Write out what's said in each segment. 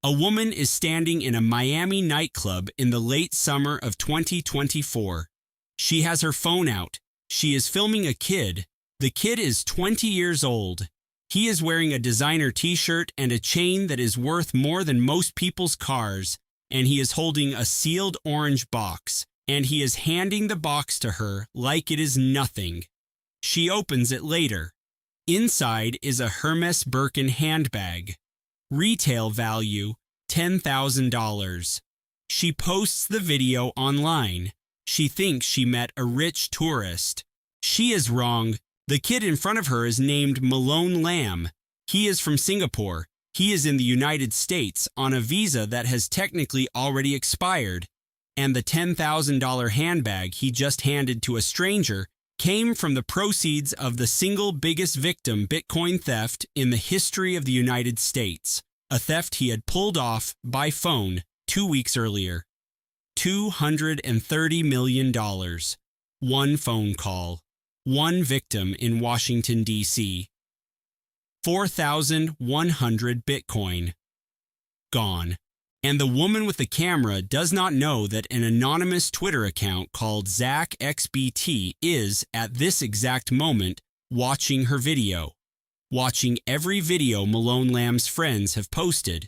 A woman is standing in a Miami nightclub in the late summer of 2024. She has her phone out. She is filming a kid. The kid is 20 years old. He is wearing a designer t-shirt and a chain that is worth more than most people's cars, and he is holding a sealed orange box, and he is handing the box to her like it is nothing. She opens it later. Inside is a Hermès Birkin handbag. Retail value, $10,000. She posts the video online. She thinks she met a rich tourist. She is wrong. The kid in front of her is named Malone Lam. He is from Singapore. He is in the United States on a visa that has technically already expired. And the $10,000 handbag he just handed to a stranger came from the proceeds of the single biggest victim Bitcoin theft in the history of the United States, a theft he had pulled off by phone 2 weeks earlier. $230 million. One phone call. One victim in Washington, D.C. 4,100 Bitcoin. Gone. And the woman with the camera does not know that an anonymous Twitter account called ZachXBT is, at this exact moment, watching her video. Watching every video Malone Lam's friends have posted.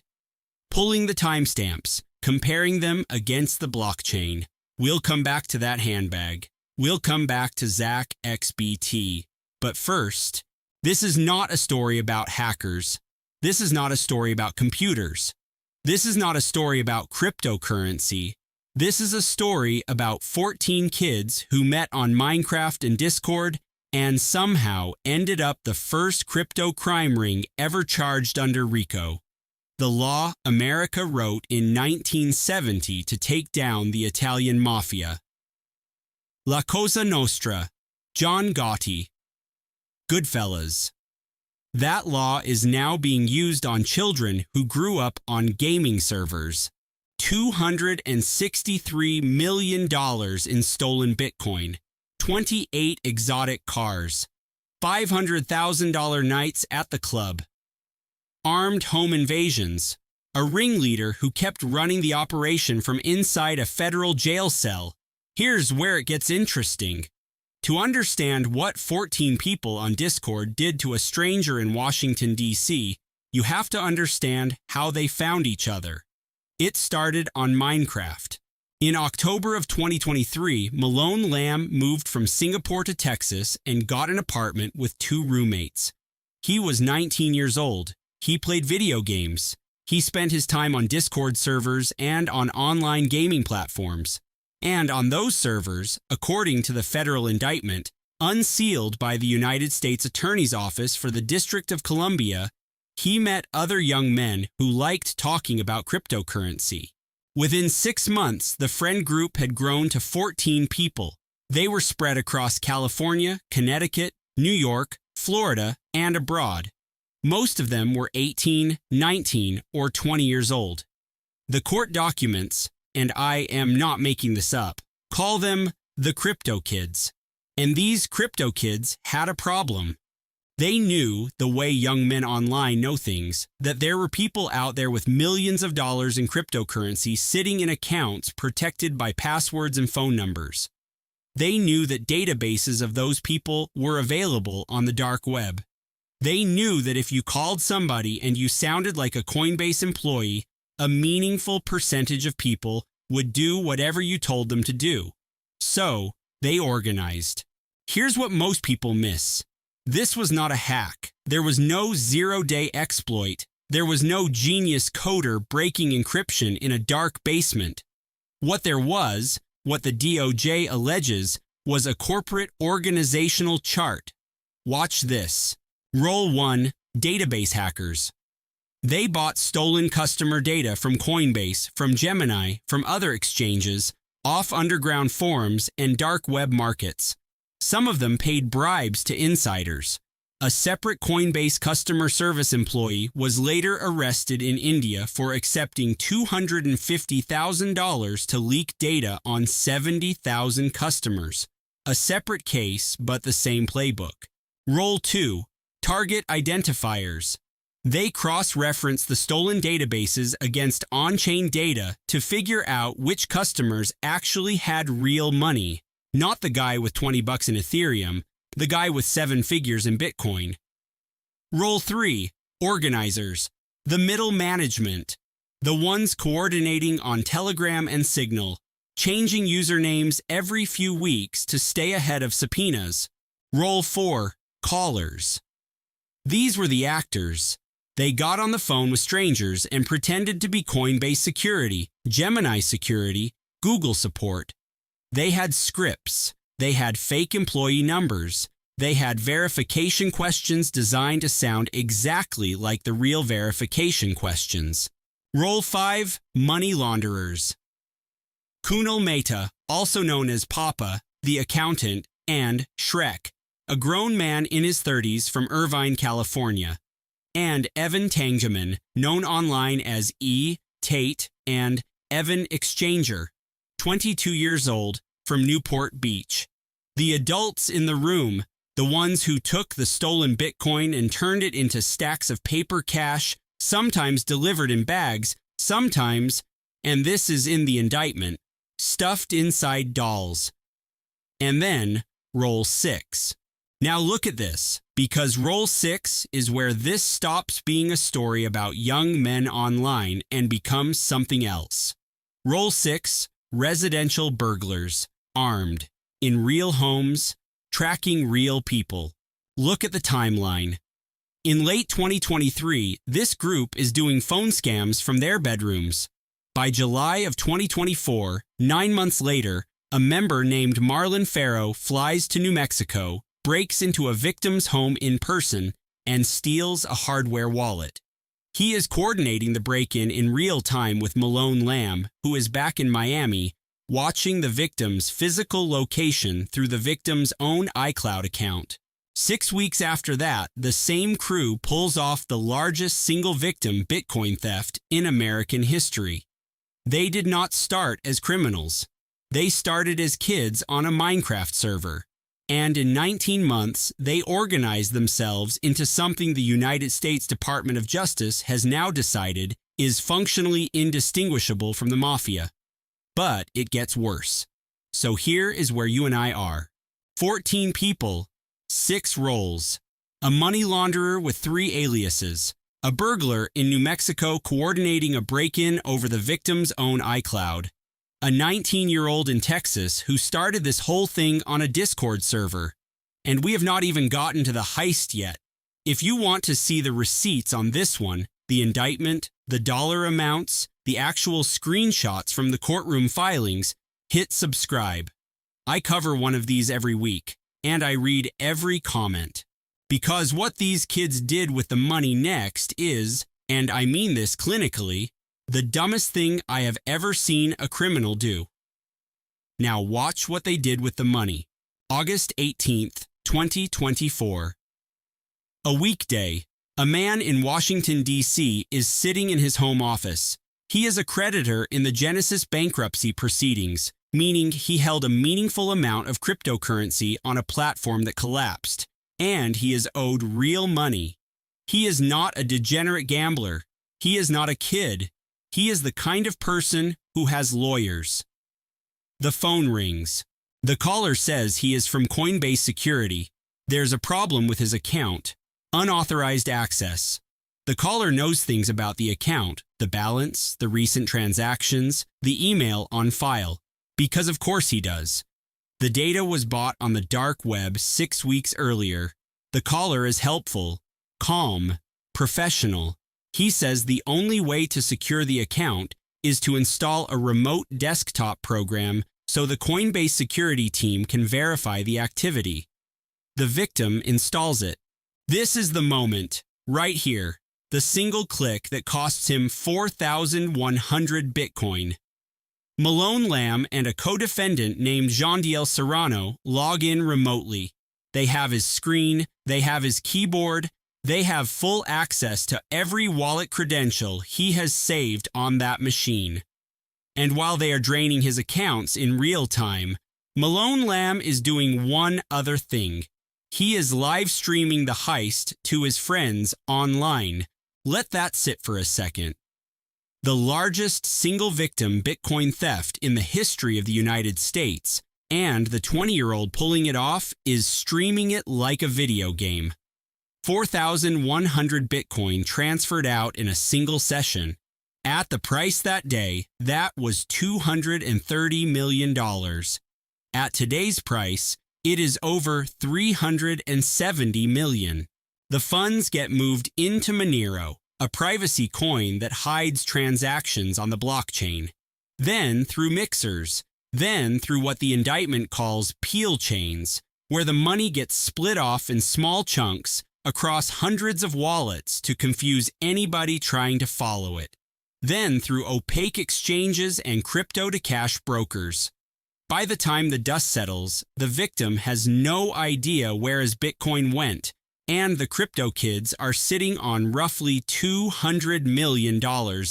Pulling the timestamps, comparing them against the blockchain. We'll come back to that handbag. We'll come back to ZachXBT. But first, this is not a story about hackers. This is not a story about computers. This is not a story about cryptocurrency. This is a story about 14 kids who met on Minecraft and Discord and somehow ended up the first crypto crime ring ever charged under RICO. The law America wrote in 1970 to take down the Italian Mafia. La Cosa Nostra, John Gotti. Goodfellas. That law is now being used on children who grew up on gaming servers. $263 million in stolen Bitcoin, 28 exotic cars, $500,000 nights at the club, armed home invasions, a ringleader who kept running the operation from inside a federal jail cell. Here's where it gets interesting. To understand what 14 people on Discord did to a stranger in Washington, D.C., you have to understand how they found each other. It started on Minecraft. In October of 2023, Malone Lam moved from Singapore to Texas and got an apartment with 2 roommates. He was 19 years old. He played video games. He spent his time on Discord servers and on online gaming platforms. And on those servers, according to the federal indictment, unsealed by the United States Attorney's Office for the District of Columbia, he met other young men who liked talking about cryptocurrency. Within 6 months, the friend group had grown to 14 people. They were spread across California, Connecticut, New York, Florida, and abroad. Most of them were 18, 19, or 20 years old. The court documents, and I am not making this up, call them the crypto kids. And these crypto kids had a problem. They knew, the way young men online know things, that there were people out there with millions of dollars in cryptocurrency sitting in accounts protected by passwords and phone numbers. They knew that databases of those people were available on the dark web. They knew that if you called somebody and you sounded like a Coinbase employee, a meaningful percentage of people would do whatever you told them to do. So, they organized. Here's what most people miss. This was not a hack. There was no zero-day exploit. There was no genius coder breaking encryption in a dark basement. What there was, what the DOJ alleges, was a corporate organizational chart. Watch this. Role 1, database hackers. They bought stolen customer data from Coinbase, from Gemini, from other exchanges, off underground forums, and dark web markets. Some of them paid bribes to insiders. A separate Coinbase customer service employee was later arrested in India for accepting $250,000 to leak data on 70,000 customers. A separate case, but the same playbook. Role 2, target identifiers. They cross-reference the stolen databases against on-chain data to figure out which customers actually had real money, not the guy with $20 in Ethereum, the guy with 7 figures in Bitcoin. Role 3. Organizers. The middle management. The ones coordinating on Telegram and Signal, changing usernames every few weeks to stay ahead of subpoenas. Role 4. Callers. These were the actors. They got on the phone with strangers and pretended to be Coinbase security, Gemini security, Google support. They had scripts. They had fake employee numbers. They had verification questions designed to sound exactly like the real verification questions. Role 5. Money launderers. Kunal Mehta, also known as Papa, the accountant, and Shrek, a grown man in his 30s from Irvine, California, and Evan Tangeman, known online as E. Tate and Evan Exchanger, 22 years old, from Newport Beach. The adults in the room, the ones who took the stolen Bitcoin and turned it into stacks of paper cash, sometimes delivered in bags, sometimes, and this is in the indictment, stuffed inside dolls. And then, Role 6. Now look at this, because Role 6 is where this stops being a story about young men online and becomes something else. Role 6. Residential burglars, armed, in real homes, tracking real people. Look at the timeline. In late 2023, this group is doing phone scams from their bedrooms. By July of 2024, 9 months later, a member named Marlon Farrow flies to New Mexico, breaks into a victim's home in person, and steals a hardware wallet. He is coordinating the break-in in real time with Malone Lamb, who is back in Miami, watching the victim's physical location through the victim's own iCloud account. 6 weeks after that, the same crew pulls off the largest single victim Bitcoin theft in American history. They did not start as criminals. They started as kids on a Minecraft server. And in 19 months, they organized themselves into something the United States Department of Justice has now decided is functionally indistinguishable from the Mafia. But it gets worse. So here is where you and I are. 14 people, 6 roles. A money launderer with 3 aliases. A burglar in New Mexico coordinating a break-in over the victim's own iCloud. A 19-year-old in Texas who started this whole thing on a Discord server. And we have not even gotten to the heist yet. If you want to see the receipts on this one, the indictment, the dollar amounts, the actual screenshots from the courtroom filings, hit subscribe. I cover one of these every week, and I read every comment. Because what these kids did with the money next is, and I mean this clinically, the dumbest thing I have ever seen a criminal do. Now watch what they did with the money. August 18th, 2024. A weekday. A man in Washington, D.C. is sitting in his home office. He is a creditor in the Genesis bankruptcy proceedings, meaning he held a meaningful amount of cryptocurrency on a platform that collapsed, and he is owed real money. He is not a degenerate gambler. He is not a kid. He is the kind of person who has lawyers. The phone rings. The caller says he is from Coinbase Security. There's a problem with his account. Unauthorized access. The caller knows things about the account, the balance, the recent transactions, the email on file. Because of course he does. The data was bought on the dark web 6 weeks earlier. The caller is helpful, calm, professional. He says the only way to secure the account is to install a remote desktop program so the Coinbase security team can verify the activity. The victim installs it. This is the moment, right here, the single click that costs him 4,100 Bitcoin. Malone Lamb and a co-defendant named Jean-Diel Serrano log in remotely. They have his screen, they have his keyboard, they have full access to every wallet credential he has saved on that machine. And while they are draining his accounts in real time, Malone Lamb is doing one other thing. He is live streaming the heist to his friends online, Let that sit for a second. The largest single victim Bitcoin theft in the history of the United States, and the 20-year-old pulling it off is streaming it like a video game. 4,100 Bitcoin transferred out in a single session. At the price that day, that was $230 million. At today's price, it is over $370 million. The funds get moved into Monero, a privacy coin that hides transactions on the blockchain, then through mixers, then through what the indictment calls peel chains, where the money gets split off in small chunks across hundreds of wallets to confuse anybody trying to follow it, then through opaque exchanges and crypto-to-cash brokers. By the time the dust settles, the victim has no idea where his Bitcoin went, and the crypto kids are sitting on roughly $200 million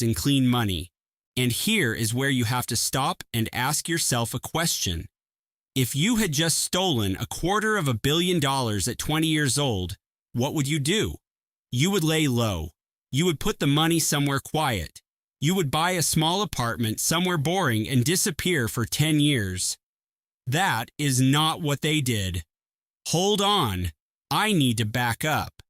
in clean money. And here is where you have to stop and ask yourself a question. If you had just stolen $250 million at 20 years old, what would you do? You would lay low. You would put the money somewhere quiet. You would buy a small apartment somewhere boring and disappear for 10 years. That is not what they did. Hold on. I need to back up,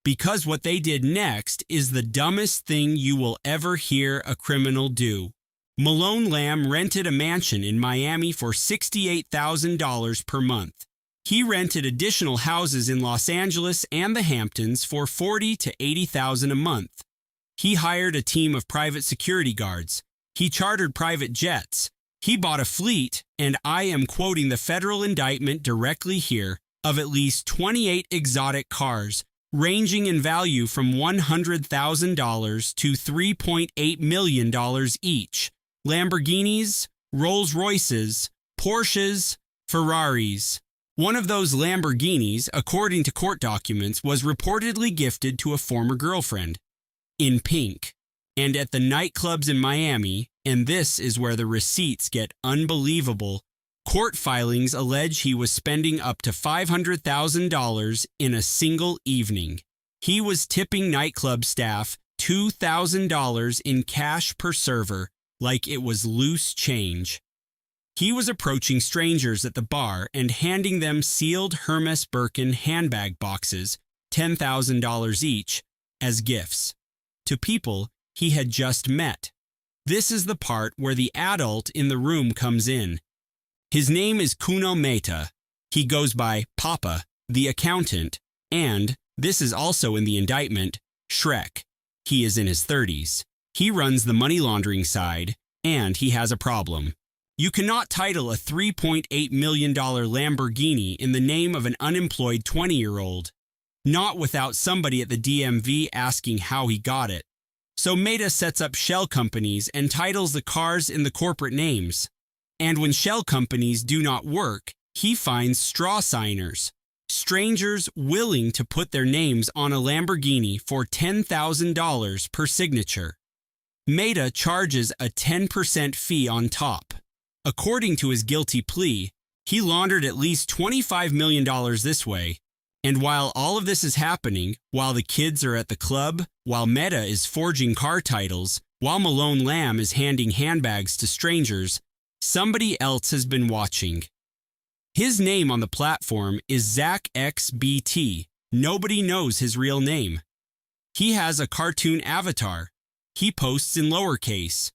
because what they did next is the dumbest thing you will ever hear a criminal do. Malone Lamb rented a mansion in Miami for $68,000 per month. He rented additional houses in Los Angeles and the Hamptons for $40,000 to $80,000 a month. He hired a team of private security guards. He chartered private jets. He bought a fleet, and I am quoting the federal indictment directly here, of at least 28 exotic cars, ranging in value from $100,000 to $3.8 million each. Lamborghinis, Rolls-Royces, Porsches, Ferraris. One of those Lamborghinis, according to court documents, was reportedly gifted to a former girlfriend, in pink. And at the nightclubs in Miami, and this is where the receipts get unbelievable, court filings allege he was spending up to $500,000 in a single evening. He was tipping nightclub staff $2,000 in cash per server, like it was loose change. He was approaching strangers at the bar and handing them sealed Hermès Birkin handbag boxes, $10,000 each, as gifts, to people he had just met. This is the part where the adult in the room comes in. His name is Kuno Mehta. He goes by Papa, the accountant, and, this is also in the indictment, Shrek. He is in his 30s. He runs the money laundering side, and he has a problem. You cannot title a $3.8 million Lamborghini in the name of an unemployed 20-year-old, not without somebody at the DMV asking how he got it. So Mehta sets up shell companies and titles the cars in the corporate names. And when shell companies do not work, he finds straw signers, strangers willing to put their names on a Lamborghini for $10,000 per signature. Mehta charges a 10% fee on top. According to his guilty plea, he laundered at least $25 million this way. And while all of this is happening, while the kids are at the club, while Mehta is forging car titles, while Malone Lamb is handing handbags to strangers, somebody else has been watching. His name on the platform is ZachXBT. Nobody knows his real name. He has a cartoon avatar. He posts in lowercase.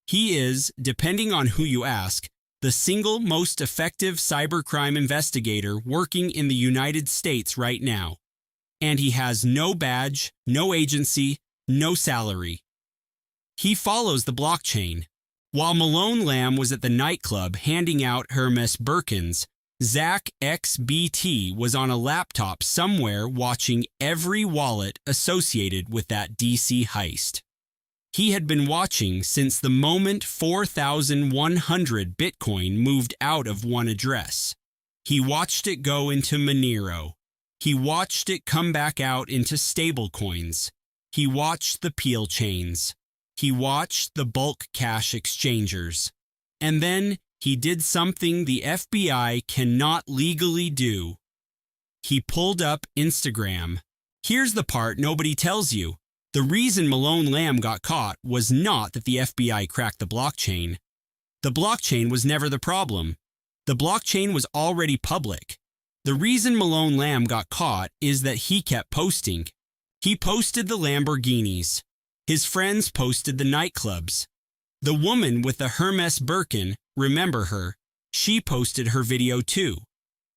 He is, depending on who you ask, the single most effective cybercrime investigator working in the United States right now. And he has no badge, no agency, no salary. He follows the blockchain. While Malone Lamb was at the nightclub handing out Hermès Birkins, ZachXBT was on a laptop somewhere watching every wallet associated with that DC heist. He had been watching since the moment 4,100 Bitcoin moved out of one address. He watched it go into Monero. He watched it come back out into stablecoins. He watched the peel chains. He watched the bulk cash exchangers. And then he did something the FBI cannot legally do. He pulled up Instagram. Here's the part nobody tells you. The reason Malone Lamb got caught was not that the FBI cracked the blockchain. The blockchain was never the problem. The blockchain was already public. The reason Malone Lamb got caught is that he kept posting. He posted the Lamborghinis. His friends posted the nightclubs. The woman with the Hermès Birkin, remember her, she posted her video too.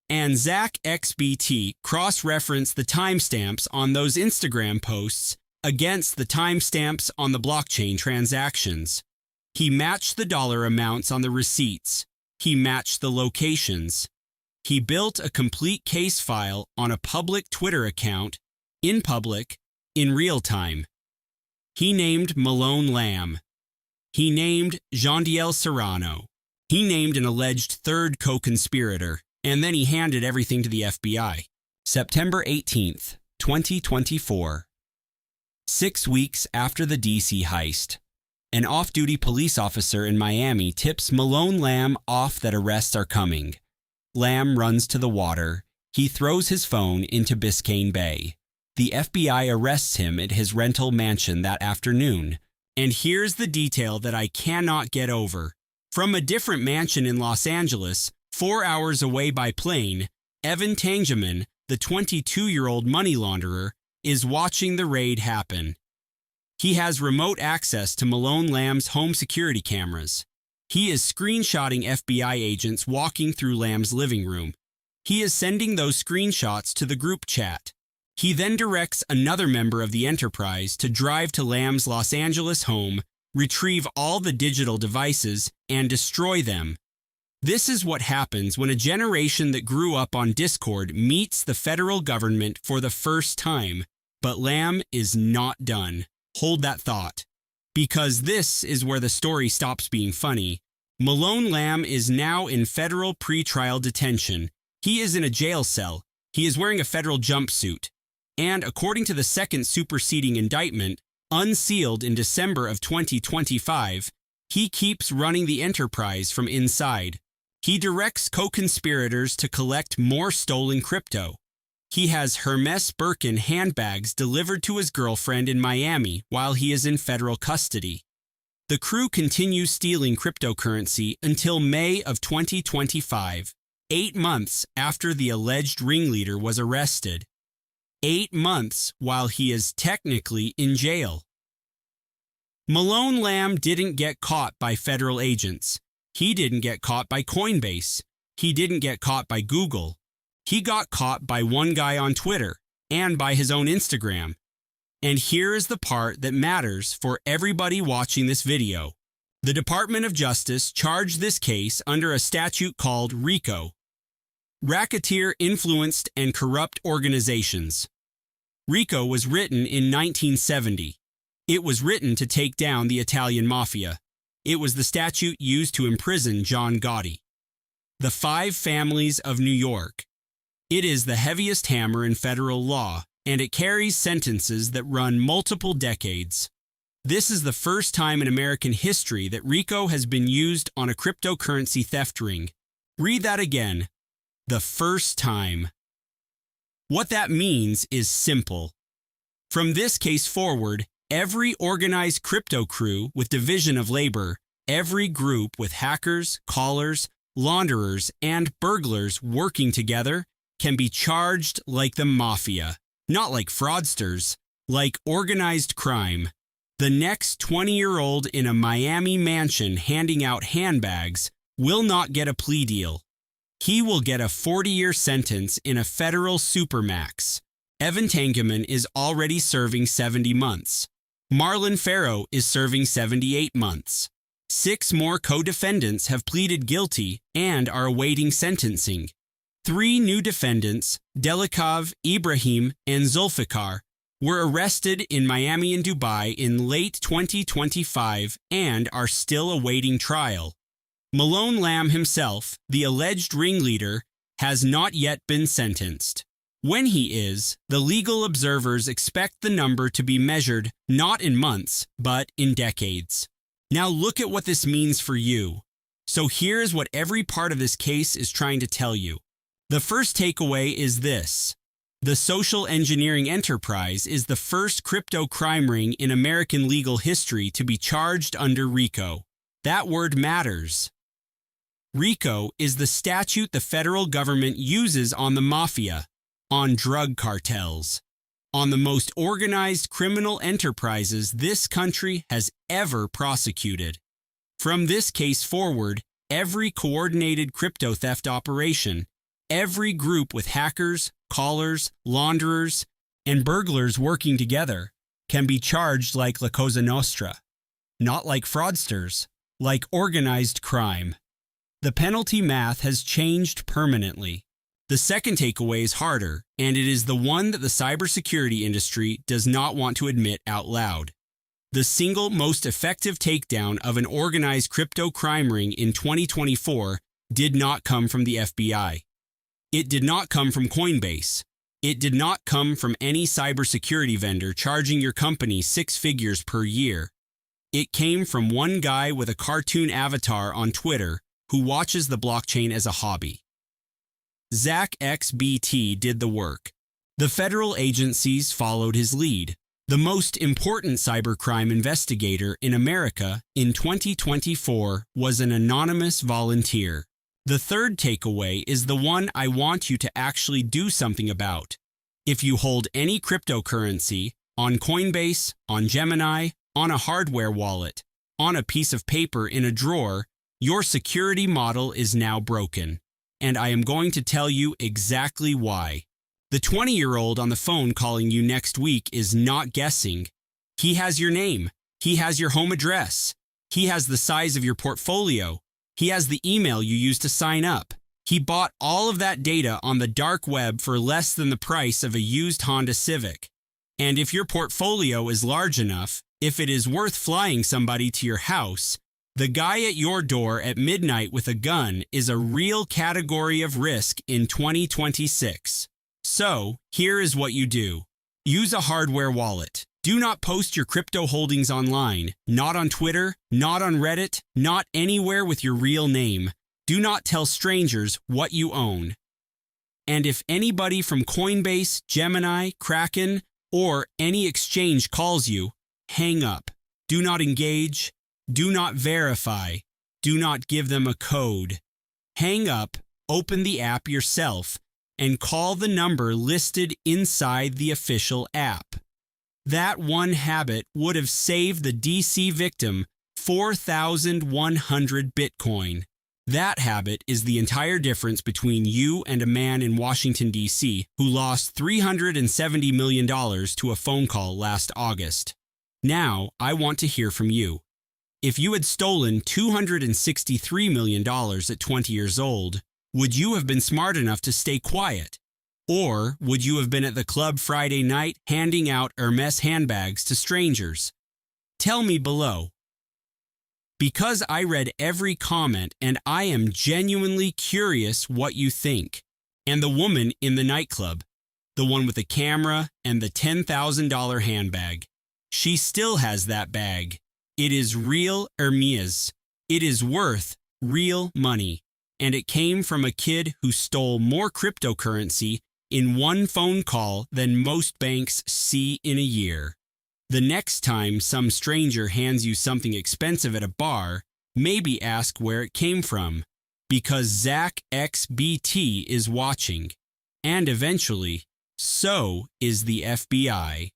And ZachXBT cross-referenced the timestamps on those Instagram posts against the timestamps on the blockchain transactions. He matched the dollar amounts on the receipts. He matched the locations. He built a complete case file on a public Twitter account, in public, in real time. He named Malone Lamb. He named Jean-Diel Serrano. He named an alleged third co-conspirator, and then he handed everything to the FBI. September 18th, 2024. 6 weeks after the DC heist, an off-duty police officer in Miami tips Malone Lamb off that arrests are coming. Lamb runs to the water. He throws his phone into Biscayne Bay. The FBI arrests him at his rental mansion that afternoon. And here's the detail that I cannot get over. From a different mansion in Los Angeles, 4 hours away by plane, Evan Tangeman, the 22-year-old money launderer, is watching the raid happen. He has remote access to Malone Lamb's home security cameras. He is screenshotting FBI agents walking through Lamb's living room. He is sending those screenshots to the group chat. He then directs another member of the enterprise to drive to Lamb's Los Angeles home, retrieve all the digital devices, and destroy them. This is what happens when a generation that grew up on Discord meets the federal government for the first time. But Lamb is not done. Hold that thought. Because this is where the story stops being funny. Malone Lamb is now in federal pretrial detention. He is in a jail cell. He is wearing a federal jumpsuit. And according to the second superseding indictment, unsealed in December of 2025, he keeps running the enterprise from inside. He directs co-conspirators to collect more stolen crypto. He has Hermès Birkin handbags delivered to his girlfriend in Miami while he is in federal custody. The crew continues stealing cryptocurrency until May of 2025, 8 months after the alleged ringleader was arrested. 8 months while he is technically in jail. Malone Lamb didn't get caught by federal agents. He didn't get caught by Coinbase. He didn't get caught by Google. He got caught by one guy on Twitter and by his own Instagram. And here is the part that matters for everybody watching this video. The Department of Justice charged this case under a statute called RICO, Racketeer Influenced and Corrupt Organizations. RICO was written in 1970. It was written to take down the Italian Mafia. It was the statute used to imprison John Gotti. The 5 families of New York. It is the heaviest hammer in federal law, and it carries sentences that run multiple decades. This is the first time in American history that RICO has been used on a cryptocurrency theft ring. Read that again. The first time. What that means is simple. From this case forward, every organized crypto crew with division of labor, every group with hackers, callers, launderers, and burglars working together can be charged like the Mafia, not like fraudsters, like organized crime. The next 20-year-old in a Miami mansion handing out handbags will not get a plea deal. He will get a 40-year sentence in a federal supermax. Evan Tangeman is already serving 70 months. Marlon Farrow is serving 78 months. 6 more co-defendants have pleaded guilty and are awaiting sentencing. 3 new defendants, Delikov, Ibrahim, and Zulfikar, were arrested in Miami and Dubai in late 2025 and are still awaiting trial. Malone Lamb himself, the alleged ringleader, has not yet been sentenced. When he is, the legal observers expect the number to be measured not in months, but in decades. Now look at what this means for you. So here's what every part of this case is trying to tell you. The first takeaway is this. The social engineering enterprise is the first crypto crime ring in American legal history to be charged under RICO. That word matters. RICO is the statute the federal government uses on the Mafia, on drug cartels, on the most organized criminal enterprises this country has ever prosecuted. From this case forward, every coordinated crypto theft operation, every group with hackers, callers, launderers, and burglars working together can be charged like La Cosa Nostra, not like fraudsters, like organized crime. The penalty math has changed permanently. The second takeaway is harder, and it is the one that the cybersecurity industry does not want to admit out loud. The single most effective takedown of an organized crypto crime ring in 2024 did not come from the FBI. It did not come from Coinbase. It did not come from any cybersecurity vendor charging your company 6 figures per year. It came from one guy with a cartoon avatar on Twitter who watches the blockchain as a hobby. ZachXBT did the work. The federal agencies followed his lead. The most important cybercrime investigator in America in 2024 was an anonymous volunteer. The third takeaway is the one I want you to actually do something about. If you hold any cryptocurrency on Coinbase, on Gemini, on a hardware wallet, on a piece of paper in a drawer, your security model is now broken. And I am going to tell you exactly why. The 20-year-old on the phone calling you next week is not guessing. He has your name. He has your home address. He has the size of your portfolio. He has the email you used to sign up. He bought all of that data on the dark web for less than the price of a used Honda Civic. And if your portfolio is large enough, if it is worth flying somebody to your house, the guy at your door at midnight with a gun is a real category of risk in 2026. So, here is what you do. Use a hardware wallet. Do not post your crypto holdings online, not on Twitter, not on Reddit, not anywhere with your real name. Do not tell strangers what you own. And if anybody from Coinbase, Gemini, Kraken, or any exchange calls you, hang up. Do not engage. Do not verify. Do not give them a code. Hang up, open the app yourself, and call the number listed inside the official app. That one habit would have saved the DC victim 4,100 Bitcoin. That habit is the entire difference between you and a man in Washington, D.C. who lost $370 million to a phone call last August. Now, I want to hear from you. If you had stolen $263 million at 20 years old, would you have been smart enough to stay quiet? Or would you have been at the club Friday night handing out Hermès handbags to strangers? Tell me below. Because I read every comment and I am genuinely curious what you think. And the woman in the nightclub, the one with the camera and the $10,000 handbag, she still has that bag. It is real Hermès. It is worth real money. And it came from a kid who stole more cryptocurrency in one phone call than most banks see in a year. The next time some stranger hands you something expensive at a bar, maybe ask where it came from, because ZachXBT is watching. And eventually, so is the FBI.